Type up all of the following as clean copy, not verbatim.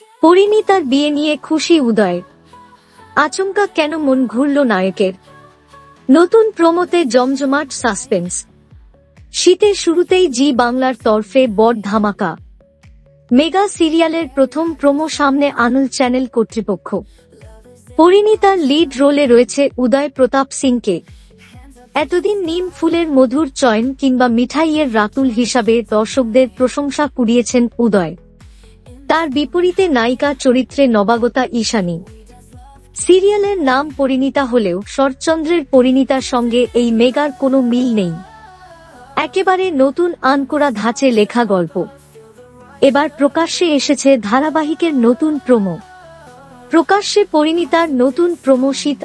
পরিণীতার বিয়ে নিয়ে খুশি উদয়। আচমকা কেন মন ঘুরল নায়কের? নতুন প্রোমোতে জমজমাট সাসপেন্স। শীতের শুরুতেই জি বাংলার তরফে বড় ধামাকা। মেগা সিরিয়ালের প্রথম প্রোমো সামনে আনল চ্যানেল কর্তৃপক্ষ। পরিণীতার লিড রোলে রয়েছে উদয় প্রতাপ সিংকে। এতদিন নিম ফুলের মধুর চয়ন কিংবা মিঠাইয়ের রাতুল হিসাবে দর্শকদের প্রশংসা কুড়িয়েছেন উদয়। তার বিপরীতে নায়িকা চরিত্রে নবাগতা ঈশানী। সিরিয়ালের নাম পরিণীতা হলেও শরৎচন্দ্রের পরিণীতার সঙ্গে এই মেগার কোনো মিল নেই। একেবারে নতুন আনকোড়া ধাঁচে লেখা গল্প। এবার প্রকাশ্যে এসেছে ধারাবাহিকের নতুন প্রোমো। প্রকাশ্যে পরিণীতার নতুন প্রোমো। শীত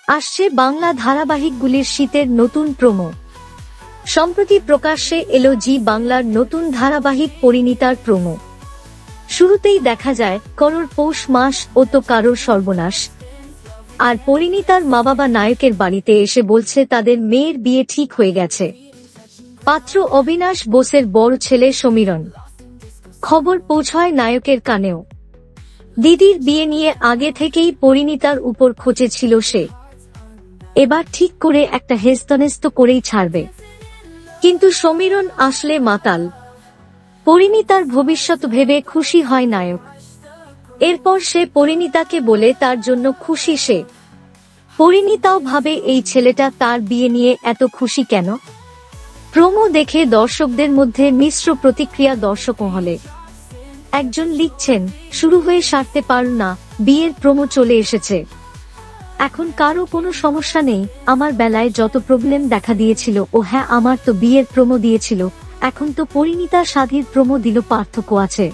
আসছে বাংলা ধারাবাহিকগুলির শীতের নতুন প্রোমো। সম্প্রতি প্রকাশ্যে এলো জি বাংলার নতুন ধারাবাহিক পরিণীতার প্রোমো। শুরুতেই দেখা যায় কারোর পৌষ মাস ও তো কারোর সর্বনাশ। আর পরিণীতার মা বাবা নায়কের বাড়িতে এসে বলছে তাদের মেয়ের বিয়ে ঠিক হয়ে গেছে। পাত্র অবিনাশ বোসের বড় ছেলে সমীরণ। খবর পৌঁছয় নায়কের কানেও। দিদির বিয়ে নিয়ে আগে থেকেই পরিণীতার উপর খোঁচে ছিল সে। এবার ঠিক করে একটা হেস্তনেস্ত করেই ছাড়বে। কিন্তু সমীরণ আসলে মাতাল। পরিণীতার ভবিষ্যৎ ভেবে খুশি হয় নায়ক। এরপর সে পরিণীতাকে বলে তার জন্য খুশি সে। পরিণীতাও ভাবে এই ছেলেটা তার বিয়ে নিয়ে এত খুশি কেন। প্রোমো দেখে দর্শকদের মধ্যে মিশ্র প্রতিক্রিয়া দর্শক মহলে। একজন লিখছেন, শুরু হয়ে সারতে পারল না, বিয়ের প্রোমো চলে এসেছে। এখন কারো কোনো সমস্যা নেই, আমার বেলায় যত প্রবলেম দেখা দিয়েছিল ও হ্যাঁ আমার তো বিয়ের প্রোমো দিয়েছিল, এখন তো পরিণীতা শাদীর প্রোমো দিল, পার্থক্য আছে।